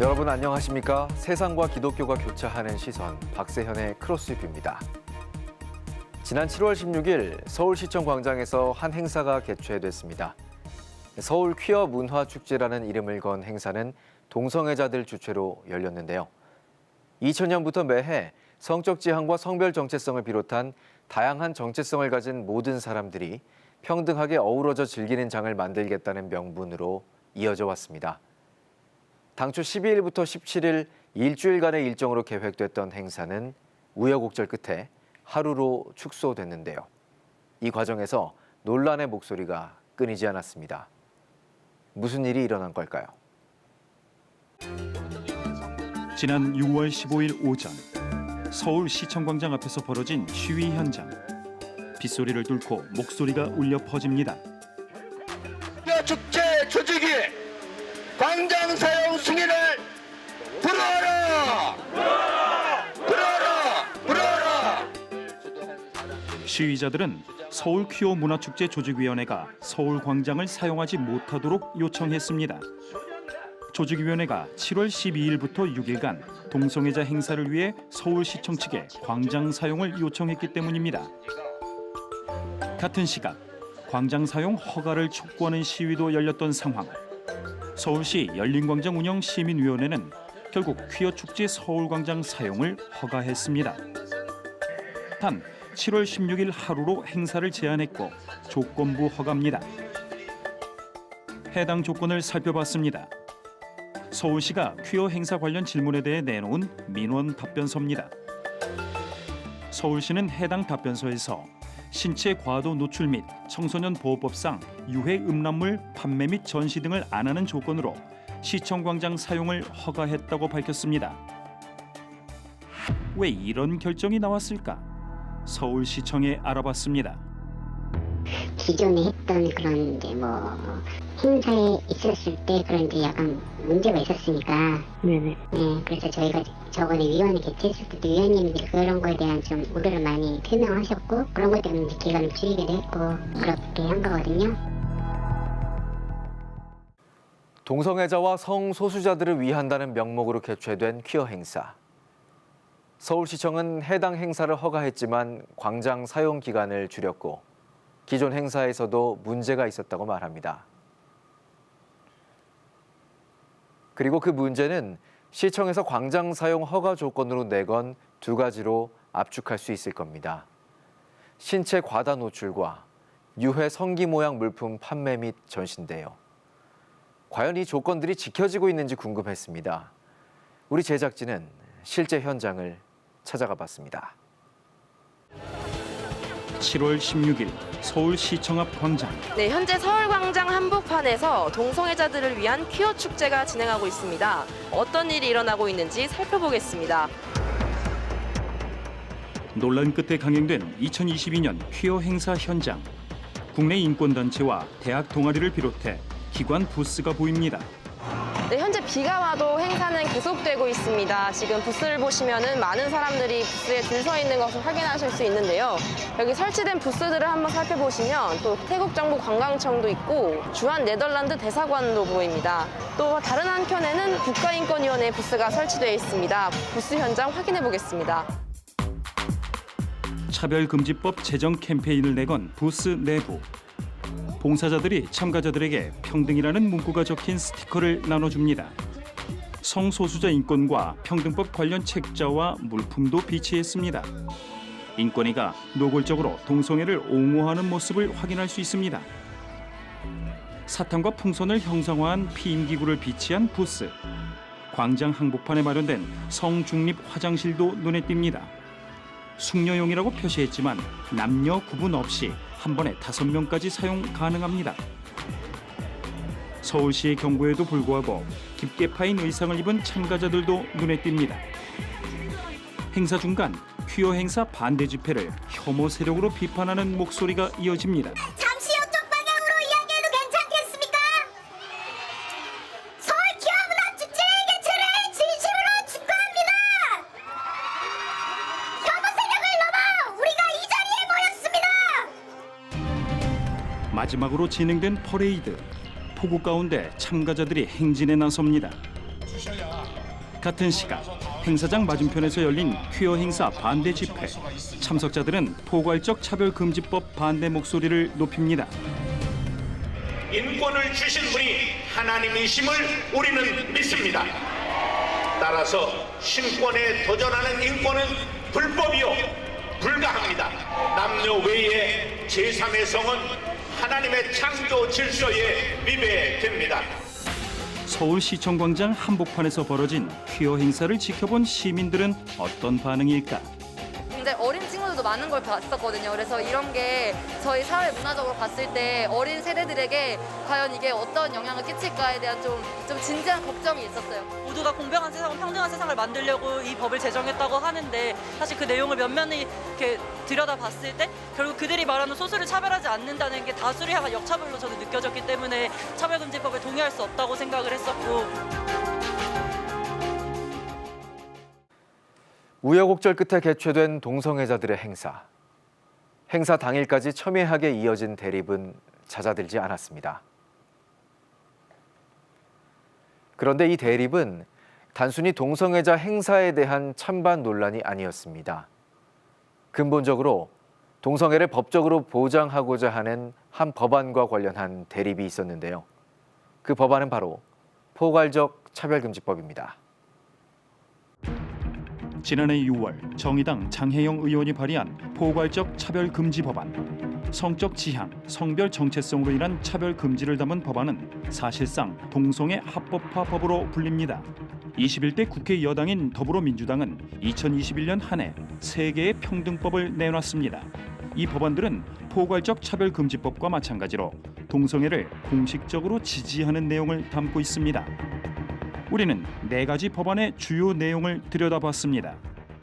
여러분 안녕하십니까? 세상과 기독교가 교차하는 시선, 박세현의 크로스뷰입니다. 지난 7월 16일 서울시청 광장에서 한 행사가 개최됐습니다. 서울 퀴어 문화 축제라는 이름을 건 행사는 동성애자들 주최로 열렸는데요. 2000년부터 매해 성적 지향과 성별 정체성을 비롯한 다양한 정체성을 가진 모든 사람들이 평등하게 어우러져 즐기는 장을 만들겠다는 명분으로 이어져 왔습니다. 당초 12일부터 17일 일주일간의 일정으로 계획됐던 행사는 우여곡절 끝에 하루로 축소됐는데요. 이 과정에서 논란의 목소리가 끊이지 않았습니다. 무슨 일이 일어난 걸까요? 지난 6월 15일 오전 서울시청광장 앞에서 벌어진 시위 현장. 빗소리를 뚫고 목소리가 울려 퍼집니다. 축제 조직이 광장 사용 승인을 불어라! 시위자들은 서울 퀴어 문화축제 조직위원회가 서울 광장을 사용하지 못하도록 요청했습니다. 조직위원회가 7월 12일부터 6일간 동성애자 행사를 위해 서울시청 측에 광장 사용을 요청했기 때문입니다. 같은 시각 광장 사용 허가를 촉구하는 시위도 열렸던 상황. 서울시 열린광장 운영 시민위원회는 결국 퀴어 축제 서울광장 사용을 허가했습니다. 단 7월 16일 하루로 행사를 제한했고 조건부 허가입니다. 해당 조건을 살펴봤습니다. 서울시가 퀴어 행사 관련 질문에 대해 내놓은 민원 답변서입니다. 서울시는 해당 답변서에서 신체 과도 노출 및 청소년 보호법상 유해 음란물 판매 및 전시 등을 안 하는 조건으로 시청광장 사용을 허가했다고 밝혔습니다. 왜 이런 결정이 나왔을까? 서울시청에 알아봤습니다. 기존에 했던 그런 이제 행사에 있었을 때 그런 이제 약간 문제가 있었으니까. 네네. 네, 그래서 저희가 저번에 위원회 개최했을 때도 위원님들이 그런 거에 대한 좀 우려를 많이 표명하셨고 그런 것 때문에 이제 기간을 줄이기도 했고 그렇게 한 거거든요. 동성애자와 성소수자들을 위한다는 명목으로 개최된 퀴어 행사. 서울시청은 해당 행사를 허가했지만 광장 사용 기간을 줄였고 기존 행사에서도 문제가 있었다고 말합니다. 그리고 그 문제는 시청에서 광장 사용 허가 조건으로 내건 두 가지로 압축할 수 있을 겁니다. 신체 과다 노출과 유해 성기 모양 물품 판매 및 전시인데요. 과연 이 조건들이 지켜지고 있는지 궁금했습니다. 우리 제작진은 실제 현장을 찾아가 봤습니다. 7월 16일 서울시청 앞 광장. 네, 현재 서울광장 한복판에서 동성애자들을 위한 퀴어 축제가 진행하고 있습니다. 어떤 일이 일어나고 있는지 살펴보겠습니다. 논란 끝에 강행된 2022년 퀴어 행사 현장. 국내 인권단체와 대학 동아리를 비롯해 기관 부스가 보입니다. 네, 현재 비가 와도 행사는 계속되고 있습니다. 지금 부스를 보시면은 많은 사람들이 부스에 줄 서 있는 것을 확인하실 수 있는데요. 여기 설치된 부스들을 한번 살펴보시면 또 태국 정부 관광청도 있고 주한 네덜란드 대사관도 보입니다. 또 다른 한켠에는 국가인권위원회 부스가 설치되어 있습니다. 부스 현장 확인해 보겠습니다. 차별금지법 제정 캠페인을 내건 부스 내부. 봉사자들이 참가자들에게 평등이라는 문구가 적힌 스티커를 나눠줍니다. 성소수자 인권과 평등법 관련 책자와 물품도 비치했습니다. 인권위가 노골적으로 동성애를 옹호하는 모습을 확인할 수 있습니다. 사탕과 풍선을 형상화한 피임기구를 비치한 부스. 광장 한복판에 마련된 성중립 화장실도 눈에 띕니다. 숙녀용이라고 표시했지만 남녀 구분 없이 한 번에 5명까지 사용 가능합니다. 서울시의 경고에도 불구하고 깊게 파인 의상을 입은 참가자들도 눈에 띕니다. 행사 중간 퀴어 행사 반대 집회를 혐오 세력으로 비판하는 목소리가 이어집니다. 잠시 이쪽 방향으로 이야기해도 괜찮겠습니까? 서울 퀴어 문화 축제 개최를 진심으로 축하합니다. 혐오 세력을 넘어 우리가 이 자리에 모였습니다. 마지막으로 진행된 퍼레이드. 폭우 가운데 참가자들이 행진에 나섭니다. 같은 시각 행사장 맞은편에서 열린 퀴어 행사 반대 집회. 참석자들은 포괄적 차별금지법 반대 목소리를 높입니다. 인권을 주신 분이 하나님이심을 우리는 믿습니다. 따라서 신권에 도전하는 인권은 불법이요 불가합니다. 남녀 외의 제3의 성은 하나님의 창조 질서에 위배됩니다. 서울시청광장 한복판에서 벌어진 퀴어 행사를 지켜본 시민들은 어떤 반응일까? 굉장히 어린 친구들도 많은 걸 봤었거든요. 그래서 이런 게 저희 사회 문화적으로 봤을 때 어린 세대들에게 과연 이게 어떤 영향을 끼칠까에 대한 좀 진지한 걱정이 있었어요. 모두가 공평한 세상, 평등한 세상을 만들려고 이 법을 제정했다고 하는데 사실 그 내용을 면면히 이렇게 들여다봤을 때 결국 그들이 말하는 소수를 차별하지 않는다는 게 다수를 향한 역차별로 저는 느껴졌기 때문에 차별금지법에 동의할 수 없다고 생각을 했었고. 우여곡절 끝에 개최된 동성애자들의 행사. 행사 당일까지 첨예하게 이어진 대립은 잦아들지 않았습니다. 그런데 이 대립은 단순히 동성애자 행사에 대한 찬반 논란이 아니었습니다. 근본적으로 동성애를 법적으로 보장하고자 하는 한 법안과 관련한 대립이 있었는데요. 그 법안은 바로 포괄적 차별금지법입니다. 지난해 6월 정의당 장혜영 의원이 발의한 포괄적 차별금지 법안. 성적 지향, 성별 정체성으로 인한 차별 금지를 담은 법안은 사실상 동성애 합법화법으로 불립니다. 21대 국회 여당인 더불어민주당은 2021년 한 해 3개의 평등법을 내놨습니다. 이 법안들은 포괄적 차별금지법과 마찬가지로 동성애를 공식적으로 지지하는 내용을 담고 있습니다. 우리는 4가지 법안의 주요 내용을 들여다봤습니다.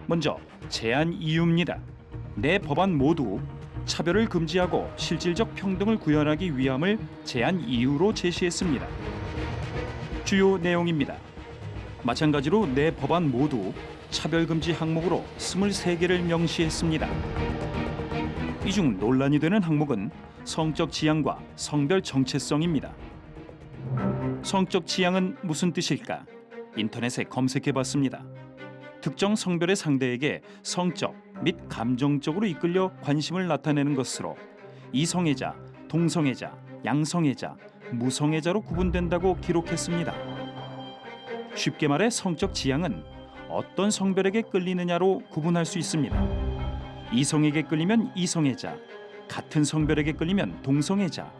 먼저 제안 이유입니다. 4 법안 모두 차별을 금지하고 실질적 평등을 구현하기 위함을 제안 이유로 제시했습니다. 주요 내용입니다. 마찬가지로 4 법안 모두 차별금지 항목으로 23개를 명시했습니다. 이 중 논란이 되는 항목은 성적 지향과 성별 정체성입니다. 성적 지향은 무슨 뜻일까? 인터넷에 검색해봤습니다. 특정 성별의 상대에게 성적 및 감정적으로 이끌려 관심을 나타내는 것으로 이성애자, 동성애자, 양성애자, 무성애자로 구분된다고 기록했습니다. 쉽게 말해 성적 지향은 어떤 성별에게 끌리느냐로 구분할 수 있습니다. 이성에게 끌리면 이성애자, 같은 성별에게 끌리면 동성애자,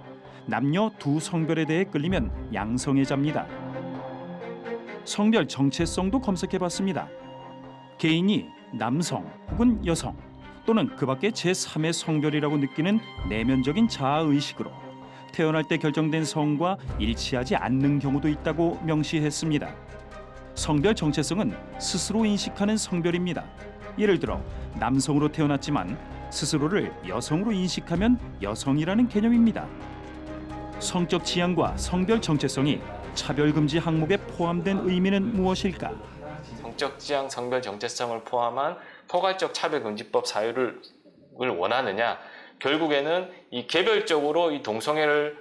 남녀 두 성별에 대해 끌리면 양성애자입니다. 성별 정체성도 검색해봤습니다. 개인이 남성 혹은 여성 또는 그 밖의 제3의 성별이라고 느끼는 내면적인 자아의식으로 태어날 때 결정된 성과 일치하지 않는 경우도 있다고 명시했습니다. 성별 정체성은 스스로 인식하는 성별입니다. 예를 들어 남성으로 태어났지만 스스로를 여성으로 인식하면 여성이라는 개념입니다. 성적 지향과 성별 정체성이 차별금지 항목에 포함된 의미는 무엇일까? 성적 지향, 성별 정체성을 포함한 포괄적 차별금지법 사유를 원하느냐? 결국에는 이 개별적으로 이 동성애에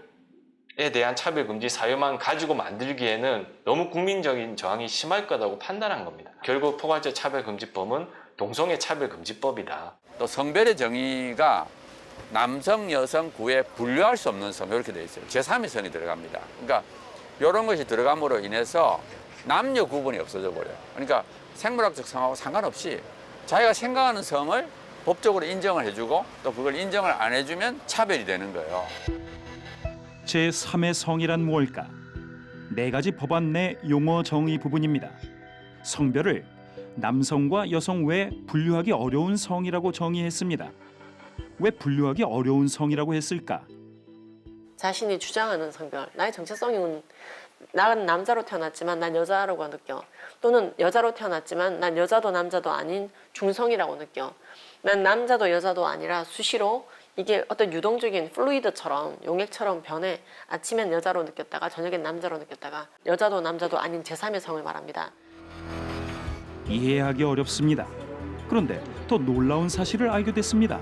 대한 차별금지 사유만 가지고 만들기에는 너무 국민적인 저항이 심할 거라고 판단한 겁니다. 결국 포괄적 차별금지법은 동성애 차별금지법이다. 또 성별의 정의가 남성, 여성, 구에 분류할 수 없는 성 이렇게 되어 있어요. 제3의 성이 들어갑니다. 그러니까 이런 것이 들어감으로 인해서 남녀 구분이 없어져 버려요. 그러니까 생물학적 성하고 상관없이 자기가 생각하는 성을 법적으로 인정을 해주고 또 그걸 인정을 안 해주면 차별이 되는 거예요. 제3의 성이란 무엇일까? 4가지 법안 내 용어 정의 부분입니다. 성별을 남성과 여성 외 분류하기 어려운 성이라고 정의했습니다. 왜 분류하기 어려운 성이라고 했을까? 자신이 주장하는 성별, 나의 정체성이 나는 남자로 태어났지만 난 여자라고 느껴. 또는 여자로 태어났지만 난 여자도 남자도 아닌 중성이라고 느껴. 난 남자도 여자도 아니라 수시로 이게 어떤 유동적인 플루이드처럼 용액처럼 변해. 아침엔 여자로 느꼈다가 저녁엔 남자로 느꼈다가 여자도 남자도 아닌 제3의 성을 말합니다. 이해하기 어렵습니다. 그런데 더 놀라운 사실을 알게 됐습니다.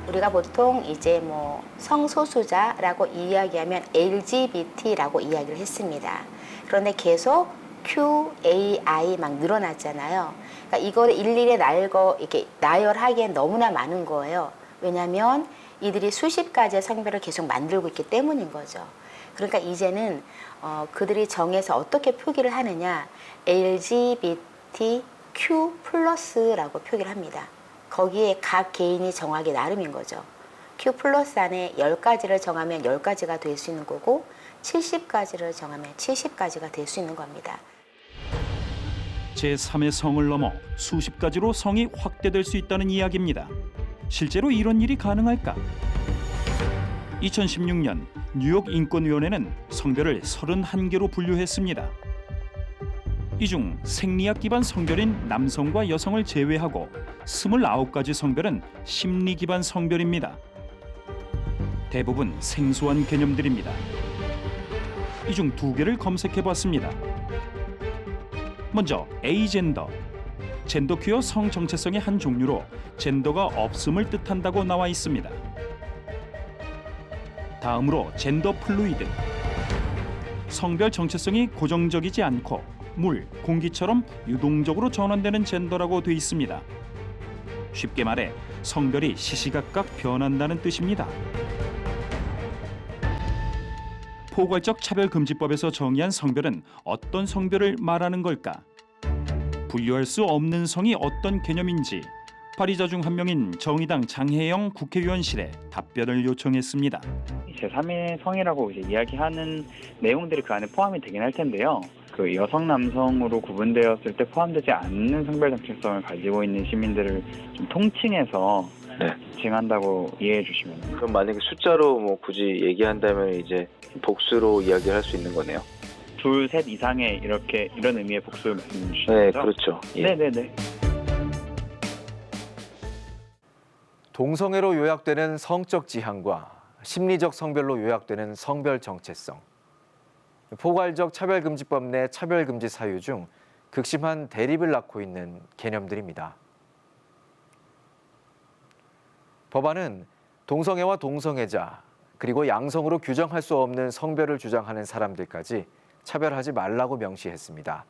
우리가 보통 이제 뭐 성소수자라고 이야기하면 LGBT라고 이야기를 했습니다. 그런데 계속 Q, A, I 막 늘어났잖아요. 그러니까 이거를 일일이 이렇게 나열하기엔 너무나 많은 거예요. 왜냐하면 이들이 수십 가지의 성별을 계속 만들고 있기 때문인 거죠. 그러니까 이제는 그들이 정해서 어떻게 표기를 하느냐, LGBTQ+라고 표기를 합니다. 거기에 각 개인이 정하기 나름인 거죠. Q+ 안에 10가지를 정하면 10가지가 될 수 있는 거고 70가지를 정하면 70가지가 될 수 있는 겁니다. 제3의 성을 넘어 수십 가지로 성이 확대될 수 있다는 이야기입니다. 실제로 이런 일이 가능할까? 2016년 뉴욕 인권위원회는 성별을 31개로 분류했습니다. 이 중 생리학 기반 성별인 남성과 여성을 제외하고 29가지 성별은 심리 기반 성별입니다. 대부분 생소한 개념들입니다. 이 중 2개를 검색해봤습니다. 먼저 에이젠더, 젠더퀴어 성 정체성의 한 종류로 젠더가 없음을 뜻한다고 나와 있습니다. 다음으로 젠더 플루이드, 성별 정체성이 고정적이지 않고 물, 공기처럼 유동적으로 전환되는 젠더라고 돼 있습니다. 쉽게 말해 성별이 시시각각 변한다는 뜻입니다. 포괄적 차별금지법에서 정의한 성별은 어떤 성별을 말하는 걸까? 분류할 수 없는 성이 어떤 개념인지 발의자 중 한 명인 정의당 장혜영 국회의원실에 답변을 요청했습니다. 제3의 성이라고 이제 이야기하는 내용들이 그 안에 포함이 되긴 할 텐데요. 그 여성, 남성으로 구분되었을 때 포함되지 않는 성별 정체성을 가지고 있는 시민들을 좀 통칭해서 칭한다고 이해해 주시면. 그럼 만약에 숫자로 뭐 굳이 얘기한다면 이제 복수로 이야기를 할 수 있는 거네요. 둘, 셋 이상의 이런 의미의 복수를 말씀 주시는 네, 거죠? 그렇죠. 예. 네네네. 동성애로 요약되는 성적 지향과 심리적 성별로 요약되는 성별 정체성. 포괄적 차별금지법 내 차별금지 사유 중 극심한 대립을 낳고 있는 개념들입니다. 법안은 동성애와 동성애자, 그리고 양성으로 규정할 수 없는 성별을 주장하는 사람들까지 차별하지 말라고 명시했습니다.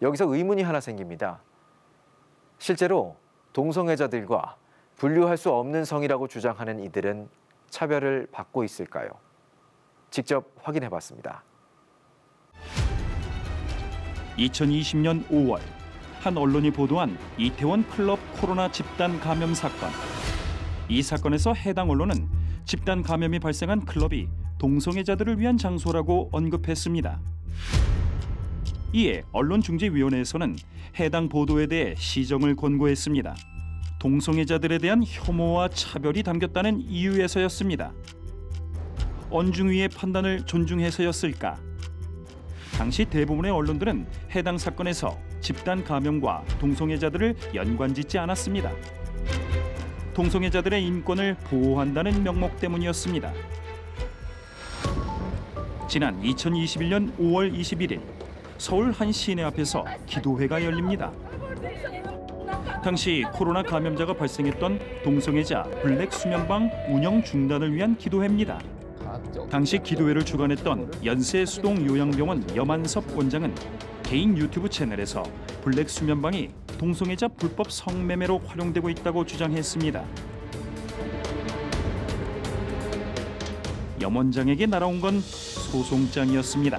여기서 의문이 하나 생깁니다. 실제로 동성애자들과 분류할 수 없는 성이라고 주장하는 이들은 차별을 받고 있을까요? 직접 확인해 봤습니다. 2020년 5월 한 언론이 보도한 이태원 클럽 코로나 집단 감염 사건. 이 사건에서 해당 언론은 집단 감염이 발생한 클럽이 동성애자들을 위한 장소라고 언급했습니다. 이에 언론중재위원회에서는 해당 보도에 대해 시정을 권고했습니다. 동성애자들에 대한 혐오와 차별이 담겼다는 이유에서였습니다. 언중위의 판단을 존중해서였을까? 당시 대부분의 언론들은 해당 사건에서 집단 감염과 동성애자들을 연관짓지 않았습니다. 동성애자들의 인권을 보호한다는 명목 때문이었습니다. 지난 2021년 5월 21일 서울 한 시내 앞에서 기도회가 열립니다. 당시 코로나 감염자가 발생했던 동성애자 블랙 수면방 운영 중단을 위한 기도회입니다. 당시 기도회를 주관했던 연세수동요양병원 염한섭 원장은 개인 유튜브 채널에서 블랙 수면방이 동성애자 불법 성매매로 활용되고 있다고 주장했습니다. 염 원장에게 날아온 건 소송장이었습니다.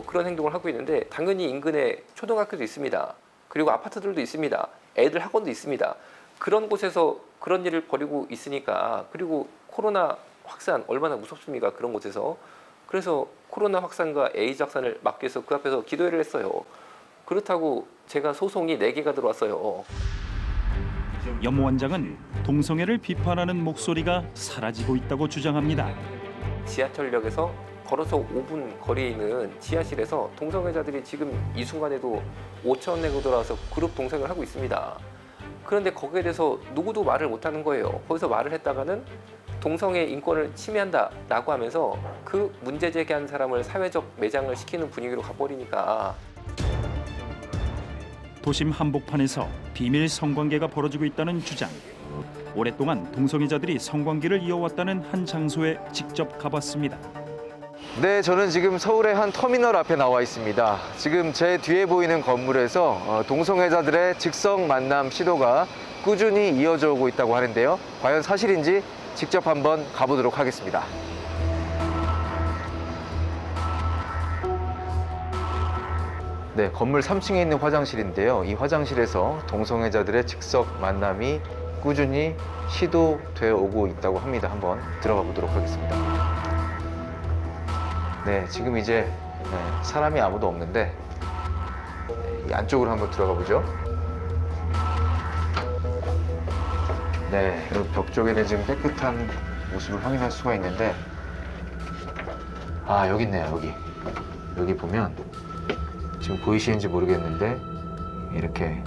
그런 행동을 하고 있는데 당연히 인근에 초등학교도 있습니다. 그리고 아파트들도 있습니다. 애들 학원도 있습니다. 그런 곳에서 그런 일을 벌이고 있으니까, 그리고 코로나 확산 얼마나 무섭습니까? 그런 곳에서. 그래서 코로나 확산과 에이즈 확산을 막기 위해서 그 앞에서 기도회를 했어요. 그렇다고 제가 소송이 4개가 들어왔어요. 염 원장은 동성애를 비판하는 목소리가 사라지고 있다고 주장합니다. 지하철역에서 걸어서 5분 거리에 있는 지하실에서 동성애자들이 지금 이 순간에도 5천 내고 들어와서 그룹 동성애를 하고 있습니다. 그런데 거기에 대해서 누구도 말을 못하는 거예요. 거기서 말을 했다가는 동성애 인권을 침해한다라고 하면서 그 문제 제기한 사람을 사회적 매장을 시키는 분위기로 가버리니까. 도심 한복판에서 비밀 성관계가 벌어지고 있다는 주장. 오랫동안 동성애자들이 성관계를 이어왔다는 한 장소에 직접 가봤습니다. 네, 저는 지금 서울의 한 터미널 앞에 나와 있습니다. 지금 제 뒤에 보이는 건물에서 동성애자들의 즉석 만남 시도가 꾸준히 이어져 오고 있다고 하는데요. 과연 사실인지 직접 한번 가보도록 하겠습니다. 네, 건물 3층에 있는 화장실인데요. 이 화장실에서 동성애자들의 즉석 만남이 꾸준히 시도되어 오고 있다고 합니다. 한번 들어가 보도록 하겠습니다. 네, 지금 이제 사람이 아무도 없는데 이 안쪽으로 한번 들어가 보죠. 네, 여기 벽 쪽에는 지금 깨끗한 모습을 확인할 수가 있는데, 아, 여기 있네요. 여기 보면 지금 보이시는지 모르겠는데 이렇게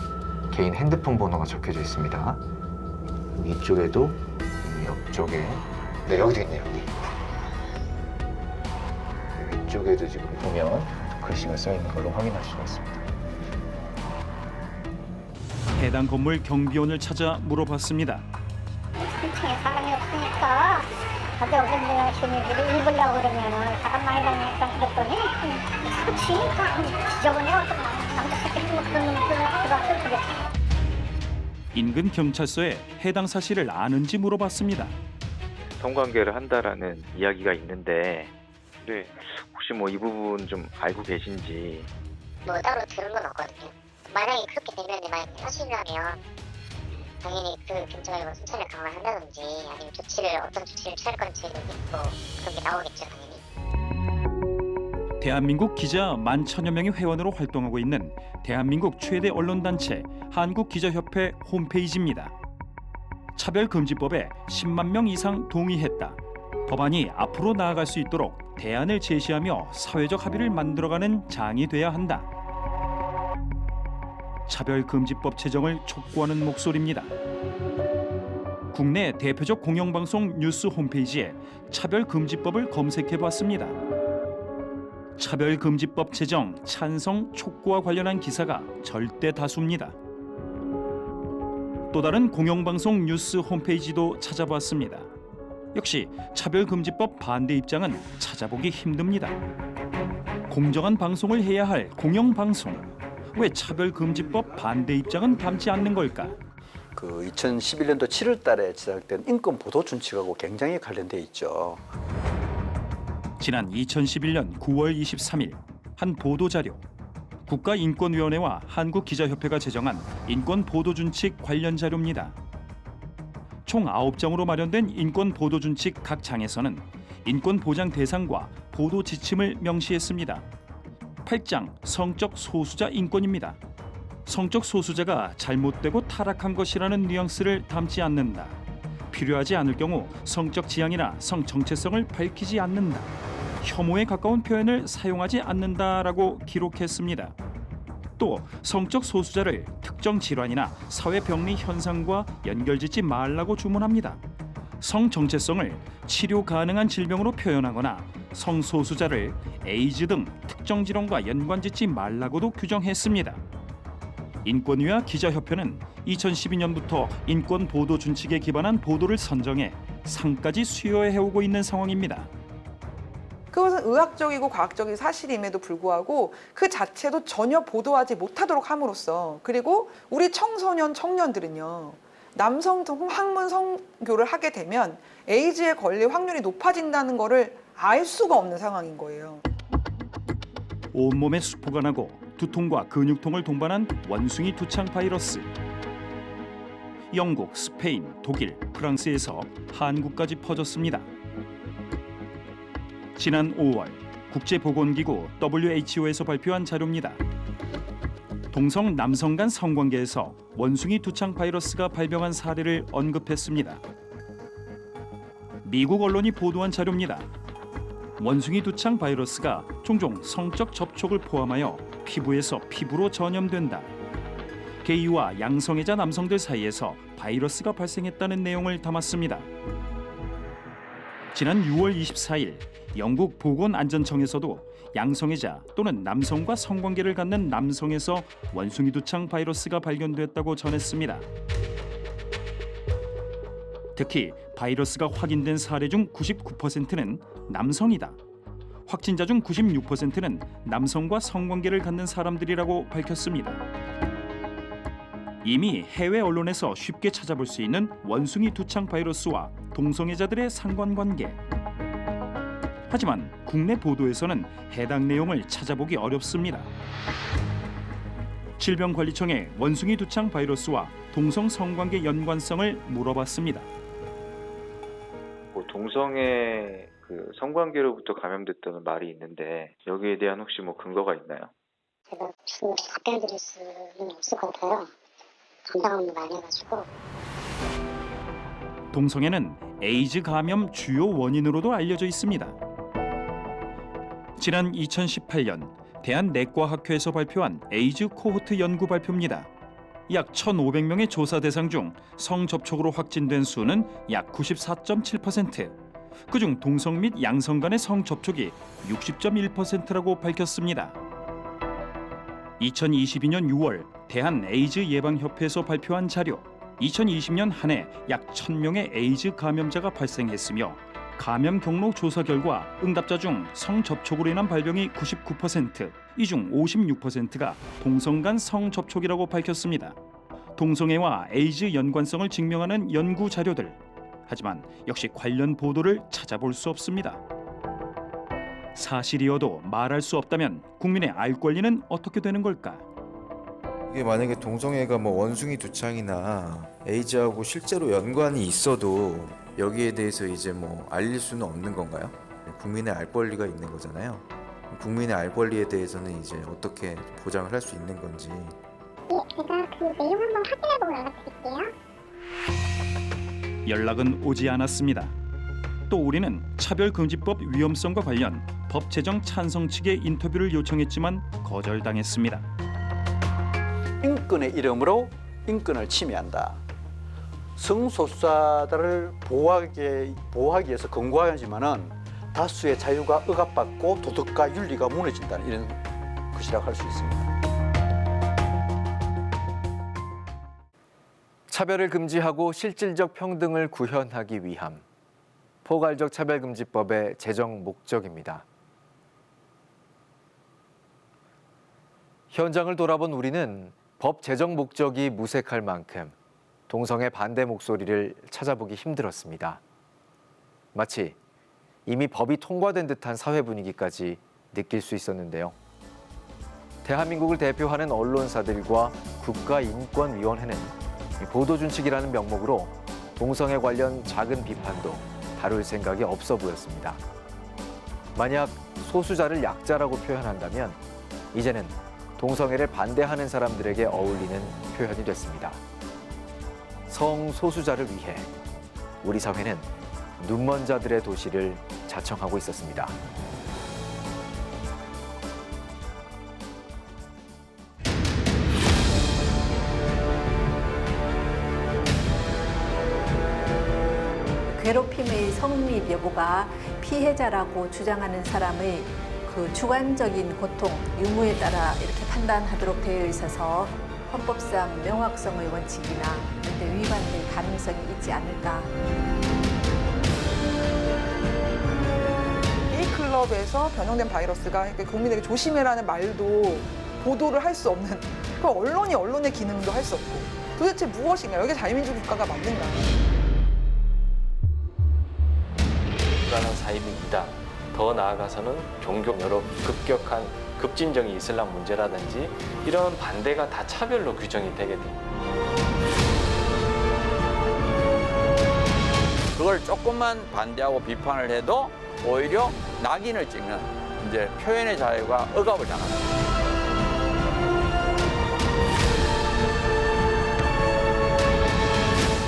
개인 핸드폰 번호가 적혀져 있습니다. 이쪽에도, 옆쪽에, 네, 여기도 있네요. 여기 위쪽에도 지금 보면 글씨가 써 있는 걸로 확인할 수가 있습니다. 해당 건물 경비원을 찾아 물어봤습니다. 3층에 사람이 없으니까 어제 오전에 시민들이 입으려고 그러면은 사람 많이 다니니까 그랬더니 그렇지 지저분해 어떤 남자 새끼들 뭐 그런 놈들 들어왔을 그랬지. 인근 경찰서에 해당 사실을 아는지 물어봤습니다. 성관계를 한다라는 이야기가 있는데, 네, 혹시 뭐 이 부분 좀 알고 계신지. 뭐 따로 들은 건 없거든요. 만약에 그렇게 되면 만약에 사실이라면 당연히 그 근처에 뭐 순찰을 강화한다든지 아니면 어떤 조치를 취할 건지 뭐 그런 게 나오겠죠, 당연히. 대한민국 기자 11,000여 명이 회원으로 활동하고 있는 대한민국 최대 언론단체 한국기자협회 홈페이지입니다. 차별금지법에 10만 명 이상 동의했다. 법안이 앞으로 나아갈 수 있도록 대안을 제시하며 사회적 합의를 만들어가는 장이 돼야 한다. 차별금지법 제정을 촉구하는 목소리입니다. 국내 대표적 공영방송 뉴스 홈페이지에 차별금지법을 검색해봤습니다. 차별금지법 제정 찬성 촉구와 관련한 기사가 절대 다수입니다. 또 다른 공영방송 뉴스 홈페이지도 찾아봤습니다. 역시 차별금지법 반대 입장은 찾아보기 힘듭니다. 공정한 방송을 해야 할 공영방송. 왜 차별금지법 반대 입장은 담지 않는 걸까? 그 2011년도 7월 달에 제작된 인권 보도 준칙하고 굉장히 관련돼 있죠. 지난 2011년 9월 23일 한 보도자료, 국가인권위원회와 한국기자협회가 제정한 인권보도준칙 관련 자료입니다. 총 9장으로 마련된 인권보도준칙 각 장에서는 인권보장 대상과 보도 지침을 명시했습니다. 8장 성적 소수자 인권입니다. 성적 소수자가 잘못되고 타락한 것이라는 뉘앙스를 담지 않는다. 필요하지 않을 경우 성적 지향이나 성 정체성을 밝히지 않는다. 혐오에 가까운 표현을 사용하지 않는다라고 기록했습니다. 또 성적 소수자를 특정 질환이나 사회병리 현상과 연결짓지 말라고 주문합니다. 성 정체성을 치료 가능한 질병으로 표현하거나 성소수자를 에이즈 등 특정 질환과 연관짓지 말라고도 규정했습니다. 인권위와 기자협회는 2012년부터 인권보도준칙에 기반한 보도를 선정해 상까지 수여해오고 있는 상황입니다. 그것은 의학적이고 과학적인 사실임에도 불구하고 그 자체도 전혀 보도하지 못하도록 함으로써, 그리고 우리 청소년 청년들은요, 남성 학문 성교를 하게 되면 에이즈에 걸릴 확률이 높아진다는 것을 알 수가 없는 상황인 거예요. 온몸에 수포가 나고 두통과 근육통을 동반한 원숭이 두창 바이러스. 영국, 스페인, 독일, 프랑스에서 한국까지 퍼졌습니다. 지난 5월 국제보건기구 WHO에서 발표한 자료입니다. 동성 남성 간 성관계에서 원숭이 두창 바이러스가 발병한 사례를 언급했습니다. 미국 언론이 보도한 자료입니다. 원숭이 두창 바이러스가 종종 성적 접촉을 포함하여 피부에서 피부로 전염된다. 게이와 양성애자 남성들 사이에서 바이러스가 발생했다는 내용을 담았습니다. 지난 6월 24일 영국 보건안전청에서도 양성애자 또는 남성과 성관계를 갖는 남성에서 원숭이 두창 바이러스가 발견됐다고 전했습니다. 특히 바이러스가 확인된 사례 중 99%는 남성이다. 확진자 중 96%는 남성과 성관계를 갖는 사람들이라고 밝혔습니다. 이미 해외 언론에서 쉽게 찾아볼 수 있는 원숭이 두창 바이러스와 동성애자들의 상관관계. 하지만 국내 보도에서는 해당 내용을 찾아보기 어렵습니다. 질병관리청에 원숭이 두창 바이러스와 동성 성관계 연관성을 물어봤습니다. 동성애 성관계로부터 감염됐다는 말이 있는데 여기에 대한 혹시 근거가 있나요? 제가 지금 답변 드릴 수는 없을 것 같아요. 감당하는 많이 해가지고. 동성애는 에이즈 감염 주요 원인으로도 알려져 있습니다. 지난 2018년 대한내과학회에서 발표한 에이즈 코호트 연구 발표입니다. 약 1,500명의 조사 대상 중 성접촉으로 확진된 수는 약 94.7%, 그중 동성 및 양성 간의 성접촉이 60.1%라고 밝혔습니다. 2022년 6월 대한에이즈 예방협회에서 발표한 자료, 2020년 한 해 약 1,000명의 에이즈 감염자가 발생했으며 감염 경로 조사 결과 응답자 중 성접촉으로 인한 발병이 99%, 이 중 56%가 동성 간 성접촉이라고 밝혔습니다. 동성애와 에이즈 연관성을 증명하는 연구 자료들. 하지만 역시 관련 보도를 찾아볼 수 없습니다. 사실이어도 말할 수 없다면 국민의 알 권리는 어떻게 되는 걸까? 이게 만약에 동성애가 원숭이 두창이나 에이즈하고 실제로 연관이 있어도 여기에 대해서 이제 알릴 수는 없는 건가요? 국민의 알 권리가 있는 거잖아요. 국민의 알 권리에 대해서는 이제 어떻게 보장을 할 수 있는 건지. 제가 그 내용 한번 확인해보고 연락드릴게요. 연락은 오지 않았습니다. 또 우리는 차별금지법 위험성과 관련 법 제정 찬성 측의 인터뷰를 요청했지만 거절당했습니다. 인권의 이름으로 인권을 침해한다. 성소수자들을 보호하기 위해서 권고하지만은 다수의 자유가 억압받고 도덕과 윤리가 무너진다는 이런 것이라고 할 수 있습니다. 차별을 금지하고 실질적 평등을 구현하기 위함. 포괄적 차별금지법의 제정 목적입니다. 현장을 돌아본 우리는 법 제정 목적이 무색할 만큼 동성애 반대 목소리를 찾아보기 힘들었습니다. 마치 이미 법이 통과된 듯한 사회 분위기까지 느낄 수 있었는데요. 대한민국을 대표하는 언론사들과 국가인권위원회는 보도준칙이라는 명목으로 동성애 관련 작은 비판도 다룰 생각이 없어 보였습니다. 만약 소수자를 약자라고 표현한다면 이제는 동성애를 반대하는 사람들에게 어울리는 표현이 됐습니다. 성소수자를 위해 우리 사회는 눈먼 자들의 도시를 자청하고 있었습니다. 괴롭힘의 성립 여부가 피해자라고 주장하는 사람의 그 주관적인 고통, 유무에 따라 이렇게 판단하도록 되어 있어서 헌법상 명확성의 원칙이나 위반될 가능성이 있지 않을까. A클럽에서 변형된 바이러스가 국민에게 조심해라는 말도 보도를 할 수 없는, 그럼 언론이 언론의 기능도 할 수 없고 도대체 무엇인가, 여기 자유민주 국가가 맞는가. 불안한 사입입니다. 더 나아가서는 종교 여러 급격한 급진정이 이슬람 문제라든지 이런 반대가 다 차별로 규정이 되게 됩니다. 그걸 조금만 반대하고 비판을 해도 오히려 낙인을 찍는 이제 표현의 자유가 억압을 당합니다.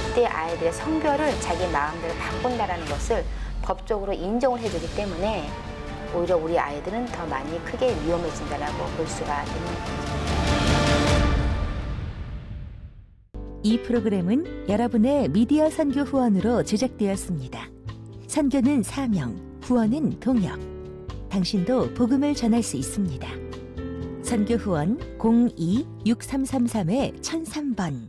그때 아이들의 성별을 자기 마음대로 바꾼다는 것을 법적으로 인정을 해주기 때문에 오히려 우리 아이들은 더 많이 크게 위험해진다라고 볼 수가 있는 거죠. 이 프로그램은 여러분의 미디어 선교 후원으로 제작되었습니다. 선교는 사명, 후원은 동역. 당신도 복음을 전할 수 있습니다. 선교 후원 02-6333-1003번